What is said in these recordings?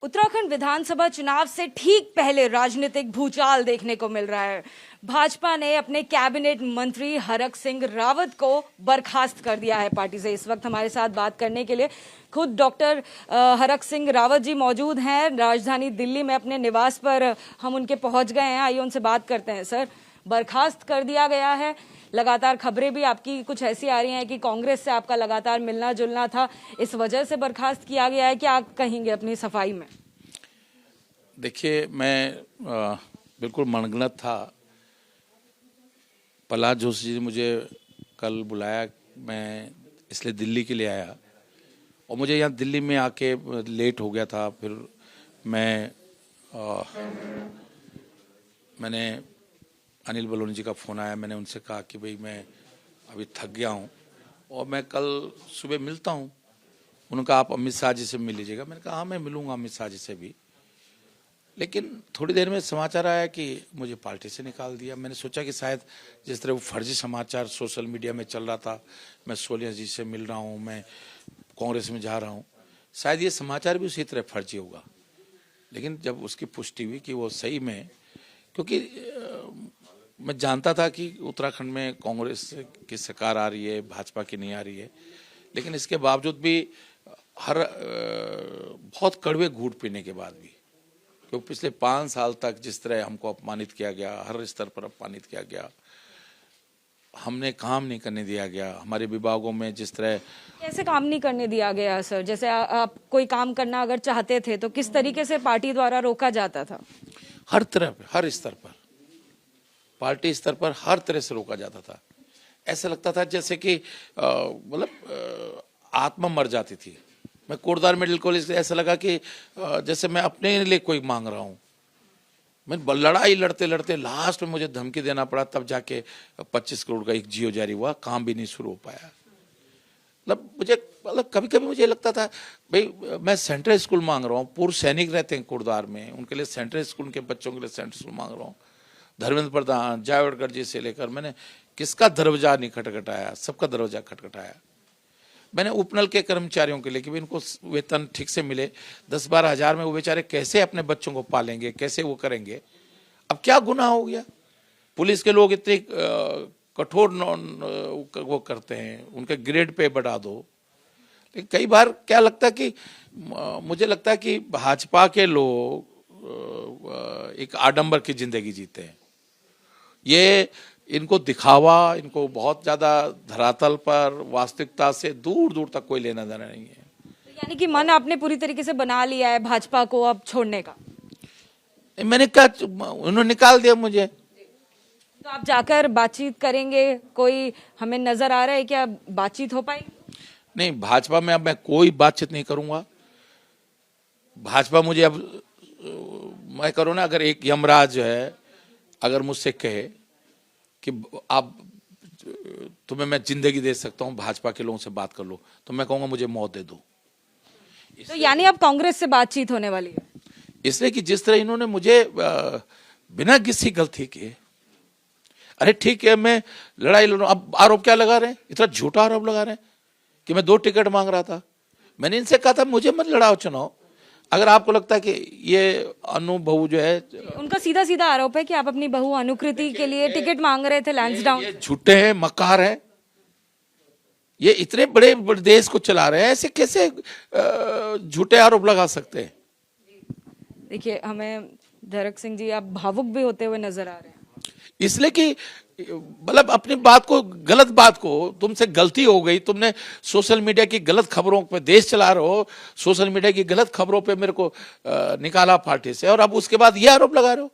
उत्तराखंड विधानसभा चुनाव से ठीक पहले राजनीतिक भूचाल देखने को मिल रहा है। भाजपा ने अपने कैबिनेट मंत्री हरक सिंह रावत को बर्खास्त कर दिया है पार्टी से। इस वक्त हमारे साथ बात करने के लिए खुद डॉक्टर हरक सिंह रावत जी मौजूद हैं राजधानी दिल्ली में अपने निवास पर। हम उनके पहुंच गए हैं, आइए उनसे बात करते हैं। सर, बर्खास्त कर दिया गया है, लगातार खबरें भी आपकी कुछ ऐसी आ रही हैं कि कांग्रेस से आपका लगातार मिलना जुलना था, इस वजह से बर्खास्त किया गया है। क्या आप कहेंगे अपनी सफाई में? देखिए, मैं बिल्कुल मनगढ़ंत था। प्रहलाद जोशी जी मुझे कल बुलाया, मैं इसलिए दिल्ली के लिए आया और मुझे यहाँ दिल्ली में आके लेट हो गया था। फिर मैंने अनिल बलूनी जी का फ़ोन आया, मैंने उनसे कहा कि भाई मैं अभी थक गया हूँ और मैं कल सुबह मिलता हूँ। उन्होंने कहा आप अमित शाह जी से मिल लीजिएगा। मैंने कहा हाँ, मैं मिलूँगा अमित शाह जी से भी। लेकिन थोड़ी देर में समाचार आया कि मुझे पार्टी से निकाल दिया। मैंने सोचा कि शायद जिस तरह वो फर्जी समाचार सोशल मीडिया में चल रहा था, मैं सोनिया जी से मिल रहा हूँ, मैं कांग्रेस में जा रहा हूँ, शायद ये समाचार भी उसी तरह फर्जी होगा। लेकिन जब उसकी पुष्टि हुई कि वो सही में, क्योंकि मैं जानता था कि उत्तराखंड में कांग्रेस की सरकार आ रही है, भाजपा की नहीं आ रही है, लेकिन इसके बावजूद भी बहुत कड़वे घूंट पीने के बाद भी, क्योंकि पिछले 5 साल तक जिस तरह हमको अपमानित किया गया, हर स्तर पर अपमानित किया गया, हमने काम नहीं करने दिया गया, हमारे विभागों में जिस तरह। कैसे काम नहीं करने दिया गया सर? जैसे आप कोई काम करना अगर चाहते थे तो किस तरीके से पार्टी द्वारा रोका जाता था? हर तरफ, हर स्तर पर, पार्टी स्तर पर हर तरह से रोका जाता था। ऐसा लगता था जैसे कि मतलब आत्मा मर जाती थी। मैं कोटद्वार मेडिकल कॉलेज से ऐसा लगा कि जैसे मैं अपने लिए कोई मांग रहा हूँ। मैं लड़ाई लड़ते लड़ते लास्ट में मुझे धमकी देना पड़ा, तब जाके 25 करोड़ का एक जियो जारी हुआ, काम भी नहीं शुरू हो पाया। मतलब कभी कभी मुझे लगता था भाई मैं सेंट्रल स्कूल मांग रहा हूँ, पूर्व सैनिक रहते हैं कोटद्वार में, उनके लिए सेंट्रल स्कूल के बच्चों के लिए सेंट्रल स्कूल मांग रहा हूँ। धर्मेंद्र प्रधान, जावड़ेकर जी से लेकर मैंने किसका दरवाजा नहीं खटखटाया, सबका दरवाजा खटखटाया। मैंने उपनल के कर्मचारियों के लिए कि इनको वेतन ठीक से मिले, 10-12 हज़ार में वो बेचारे कैसे अपने बच्चों को पालेंगे, कैसे वो करेंगे। अब क्या गुनाह हो गया? पुलिस के लोग इतने कठोर वो करते हैं, उनके ग्रेड पे बढ़ा दो। लेकिन कई बार क्या लगता है कि मुझे लगता है कि भाजपा के लोग एक आडंबर की जिंदगी जीते हैं। ये इनको दिखावा, इनको बहुत ज्यादा धरातल पर वास्तविकता से दूर दूर तक कोई लेना देना नहीं है। यानी कि मन आपने पूरी तरीके से बना लिया है भाजपा को अब छोड़ने का? मैंने कहा, उन्होंने निकाल दिया मुझे। तो आप जाकर बातचीत करेंगे? कोई हमें नजर आ रहा है क्या बातचीत हो पाएगी? नहीं, भाजपा में अब मैं कोई बातचीत नहीं करूंगा। भाजपा मुझे अब, मैं करूँ ना, अगर एक यमराज है अगर मुझसे कहे कि आप, तुम्हें मैं जिंदगी दे सकता हूं, भाजपा के लोगों से बात कर लो, तो मैं कहूंगा मुझे मौत दे दो। तो यानी अब कांग्रेस से बातचीत होने वाली है? इसलिए कि जिस तरह इन्होंने मुझे बिना किसी गलती के, अरे ठीक है मैं लड़ाई लड़ूं, अब आरोप क्या लगा रहे हैं, इतना झूठा आरोप लगा रहे हैं कि मैं 2 टिकट मांग रहा था। मैंने इनसे कहा था मुझे मत लड़ाओ चुनाव। अगर आपको लगता है कि ये अनुभव जो है, उनका सीधा सीधा आरोप है कि आप अपनी बहू अनुकृति के लिए टिकट मांग रहे थे लैंसडाउन। ये झूठे हैं, मक्कार हैं। ये इतने बड़े देश को चला रहे हैं, ऐसे कैसे झूठे आरोप लगा सकते हैं? देखिए, हमें हरक सिंह जी आप भावुक भी होते हुए नजर आ रहे हैं। इसलिए कि मतलब अपनी बात को, गलत बात को, तुमसे गलती हो गई, तुमने सोशल मीडिया की गलत खबरों पे देश चला रहे हो, सोशल मीडिया की गलत खबरों पे मेरे को निकाला पार्टी से, और अब उसके बाद ये आरोप लगा रहे हो।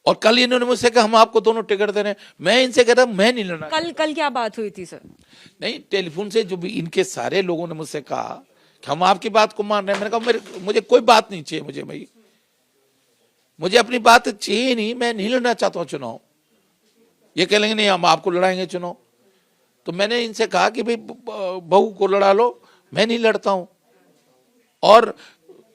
और कल इन्होंने मुझसे कहा हम आपको दोनों टिकट दे रहे हैं। मैं इनसे कहता मैं नहीं लड़ना। कल क्या बात हुई थी सर? नहीं, टेलीफोन से जो भी इनके सारे लोगों ने मुझसे कहा कि हम आपकी बात को मान रहे हैं। मैंने कहा मुझे कोई बात नहीं चाहिए, मुझे भाई मुझे अपनी बात चाहिए नहीं, मैं नहीं लड़ना चाहता हूँ चुनाव। ये कह लेंगे नहीं हम आपको लड़ाएंगे चुनाव। तो मैंने इनसे कहा कि भाई बहू को लड़ा लो, मैं नहीं लड़ता हूं। और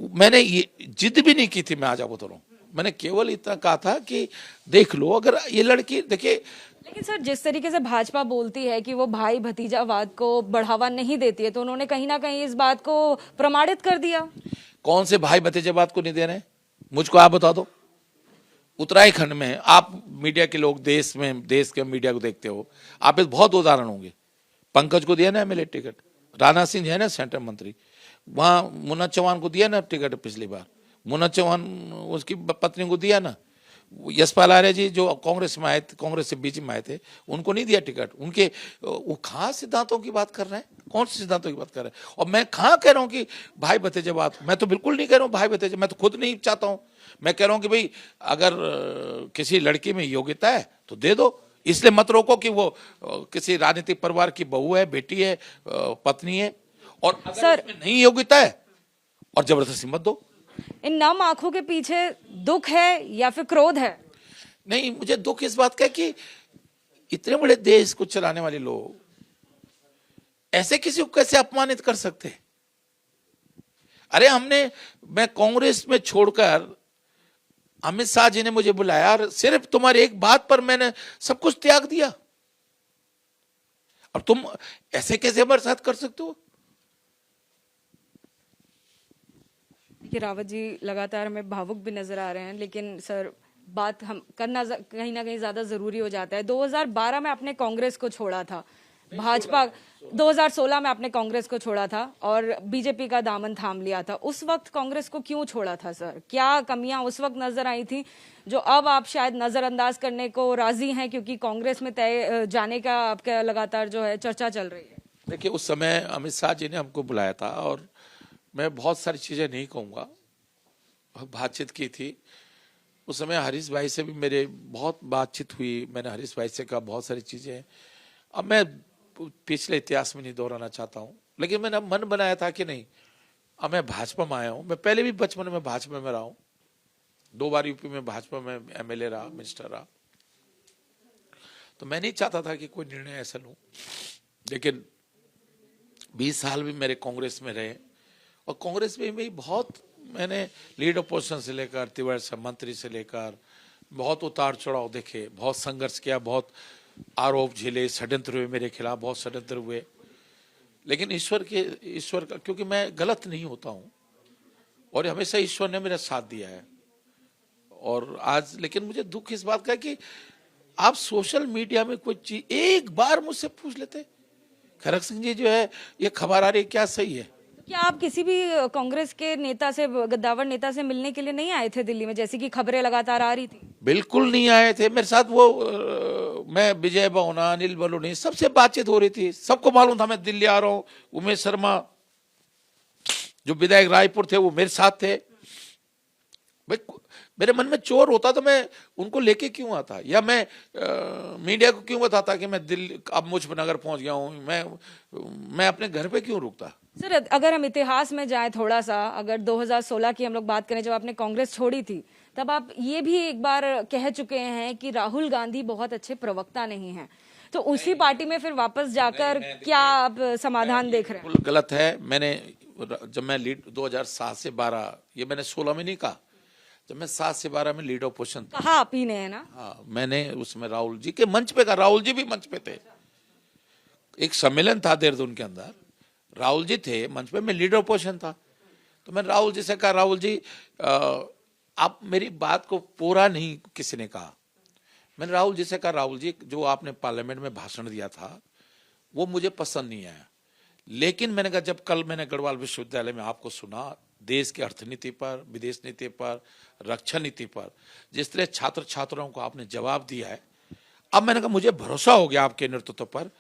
मैंने ये जिद भी नहीं की थी मैं आज आपको बताऊं, मैंने केवल इतना कहा था कि देख लो, अगर ये लड़की, देखिए लेकिन सर, जिस तरीके से भाजपा बोलती है कि वो भाई भतीजावाद को बढ़ावा नहीं देती है, तो उन्होंने कहीं ना कहीं इस बात को प्रमाणित कर दिया। कौन से भाई भतीजे बात को नहीं दे रहे हैं? मुझको आप बता दो। उत्तराखंड में आप मीडिया के लोग, देश के मीडिया को देखते हो, आप इस बहुत उदाहरण होंगे। पंकज को दिया ना एमएलए टिकट, राणा सिंह है ना सेंट्रल मंत्री, वहां मुन्ना चौहान को दिया ना टिकट पिछली बार, मुन्ना चौहान उसकी पत्नी को दिया ना। यशपाल आर्य जी जो कांग्रेस में आए थे, कांग्रेस से बीच में आए थे, उनको नहीं दिया टिकट। उनके वो कहाँ सिद्धांतों की बात कर रहे हैं? कौन से सिद्धांतों की बात कर रहे हैं? और मैं कहाँ कह रहा हूँ कि भाई भतीजे बात, मैं तो बिल्कुल नहीं कह रहा हूँ भाई भतीजे, मैं तो खुद नहीं चाहता हूँ। मैं कह रहा हूँ कि भाई अगर किसी लड़की में योग्यता है तो दे दो, इसलिए मत रोको कि वो किसी राजनीतिक परिवार की बहू है, बेटी है, पत्नी है, और अगर सर, उसमें नहीं योग्यता है और जबरदस्ती मत दो। इन नम आंखों के पीछे दुख है या फिर क्रोध है? नहीं, मुझे दुख इस बात का है कि इतने बड़े देश को चलाने वाले लोग ऐसे किसी को कैसे अपमानित कर सकते? अरे मैं कांग्रेस में छोड़कर, अमित शाह जी ने मुझे बुलाया और सिर्फ तुम्हारी एक बात पर मैंने सब कुछ त्याग दिया। अब तुम ऐसे कैसे हमारे साथ कर सकते हो? कि रावत जी लगातार हमें भावुक भी नजर आ रहे हैं, लेकिन सर बात हम करना कहीं ना कहीं ज्यादा जरूरी हो जाता है। 2012 में आपने कांग्रेस को छोड़ा था, भाजपा 2016 में आपने कांग्रेस को छोड़ा था और बीजेपी का दामन थाम लिया था। उस वक्त कांग्रेस को क्यों छोड़ा था सर? क्या कमियां उस वक्त नजर आई थी जो अब आप शायद नजरअंदाज करने को राजी हैं, क्योंकि कांग्रेस में तय जाने का आपका लगातार जो है चर्चा चल रही है? देखिए, उस समय अमित शाह जी ने हमको बुलाया था और मैं बहुत सारी चीजें नहीं कहूंगा, बातचीत की थी। उस समय हरीश भाई से भी मेरे बहुत बातचीत हुई, मैंने हरीश भाई से कहा बहुत सारी चीजें। अब मैं पिछले इतिहास में नहीं दोहराना चाहता हूँ, लेकिन मैंने मन बनाया था कि नहीं, अब मैं भाजपा में आया हूँ। मैं पहले भी बचपन में भाजपा में रहा हूँ, 2 बार यूपी में भाजपा में एमएलए रहा, मिनिस्टर रहा, तो मैं नहीं चाहता था कि कोई निर्णय ऐसा लूं। लेकिन 20 साल भी मेरे कांग्रेस में रहे और कांग्रेस में भी बहुत मैंने लीड अपोजिशन से लेकर त्रिवर्ष मंत्री से लेकर बहुत उतार चढ़ाव देखे, बहुत संघर्ष किया, बहुत आरोप झेले, षड्यंत्र हुए मेरे खिलाफ, बहुत षड्यंत्र हुए। लेकिन ईश्वर का, क्योंकि मैं गलत नहीं होता हूँ और हमेशा ईश्वर ने मेरा साथ दिया है। और आज लेकिन मुझे दुख इस बात का है कि आप सोशल मीडिया में कोई चीज एक बार मुझसे पूछ लेते, खरक सिंह जी जो है ये खबर आ रही है, क्या सही है? क्या आप किसी भी कांग्रेस के नेता से, गद्दावर नेता से मिलने के लिए नहीं आए थे दिल्ली में, जैसी कि खबरें लगातार आ रही थी? बिल्कुल नहीं आए थे। मेरे साथ वो मैं विजय बहुना, अनिल बलूनी, सबसे बातचीत हो रही थी, सबको मालूम था मैं दिल्ली आ रहा हूँ। उमेश शर्मा जो विधायक रायपुर थे वो मेरे साथ थे। भाई मेरे मन में चोर होता तो मैं उनको लेके क्यों आता, या मैं मीडिया को क्यों बताता कि मैं दिल्ली अब मुजफ्फरनगर पहुंच गया हूँ, मैं अपने घर पे क्यों रुकता? सर, अगर हम इतिहास में जाएं थोड़ा सा, अगर 2016 की हम लोग बात करें, जब आपने कांग्रेस छोड़ी थी, तब आप ये भी एक बार कह चुके हैं कि राहुल गांधी बहुत अच्छे प्रवक्ता नहीं हैं। तो उसी पार्टी में फिर वापस जाकर क्या आप समाधान देख रहे हैं? बिल्कुल गलत है। मैंने जब मैं लीड 2007 से 12, ये मैंने 16 में नहीं कहा, जब मैं 7 से 12 में लीड ऑपोजिशन था, कहा आप ही ने, है ना? हाँ, मैंने उसमें राहुल जी के मंच पे कहा, राहुल जी भी मंच पे थे, एक सम्मेलन था देहरादून के अंदर, राहुल जी थे मंच पे, मैं लीडर ऑपोजिशन था। तो मैंने राहुल जी से कहा, राहुल जी आप मेरी बात को पूरा नहीं किसी ने कहा। मैंने राहुल जी से कहा, राहुल जी जो आपने पार्लियामेंट में भाषण दिया था वो मुझे पसंद नहीं आया, लेकिन मैंने कहा जब कल मैंने गढ़वाल विश्वविद्यालय में आपको सुना, देश की अर्थनीति पर, विदेश नीति पर, रक्षा नीति पर जिस तरह छात्र छात्राओं को आपने जवाब दिया है, अब मैंने कहा मुझे भरोसा हो गया आपके नेतृत्व पर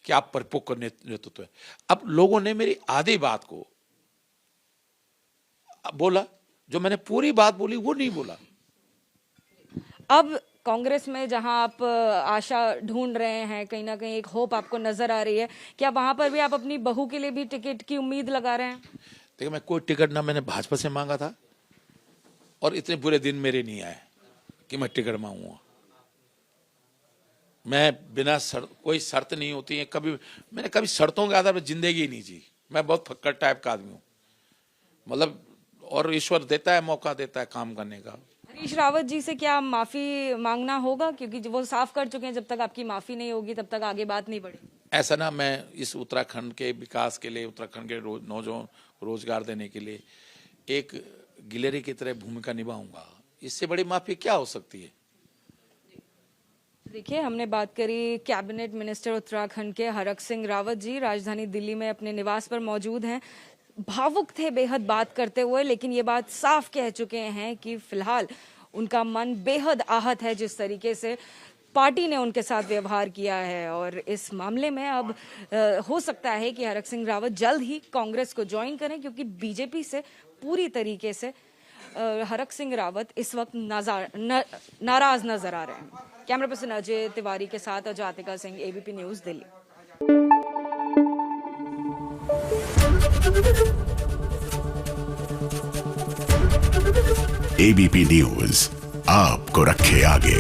कि आप परिपक्व नेतृत्व है। अब लोगों ने मेरी आधी बात को बोला, जो मैंने पूरी बात बोली वो नहीं बोला। अब कांग्रेस में जहां आप आशा ढूंढ रहे हैं, कहीं ना कहीं एक होप आपको नजर आ रही है, क्या वहां पर भी आप अपनी बहू के लिए भी टिकट की उम्मीद लगा रहे हैं? देखिए, मैं कोई टिकट ना मैंने भाजपा से मांगा था और इतने बुरे दिन मेरे नहीं आए कि मैं टिकट मांगूंगा। मैं बिना कोई शर्त नहीं होती है, कभी मैंने कभी शर्तों के आधार पर जिंदगी ही नहीं जी। मैं बहुत फक्कड़ टाइप का आदमी हूँ, मतलब, और ईश्वर देता है, मौका देता है काम करने का। हरीश रावत जी से क्या माफी मांगना होगा, क्योंकि वो साफ कर चुके हैं जब तक आपकी माफी नहीं होगी तब तक आगे बात नहीं बढ़ेगी? ऐसा ना, मैं इस उत्तराखंड के विकास के लिए, उत्तराखंड के नौजवान रोजगार देने के लिए एक गिलहरी की तरह भूमिका निभाऊंगा। इससे बड़ी माफी क्या हो सकती है? देखिए, हमने बात करी कैबिनेट मिनिस्टर उत्तराखंड के हरक सिंह रावत जी, राजधानी दिल्ली में अपने निवास पर मौजूद हैं। भावुक थे बेहद बात करते हुए, लेकिन ये बात साफ कह चुके हैं कि फिलहाल उनका मन बेहद आहत है जिस तरीके से पार्टी ने उनके साथ व्यवहार किया है। और इस मामले में अब हो सकता है कि हरक सिंह रावत जल्द ही कांग्रेस को ज्वाइन करें, क्योंकि बीजेपी से पूरी तरीके से हरक सिंह रावत इस वक्त नाराज नजर आ रहे हैं। कैमरा पर्सन अजय तिवारी के साथ Ajatika Singh, ABP news, Delhi. ABP news आपको रखे आगे।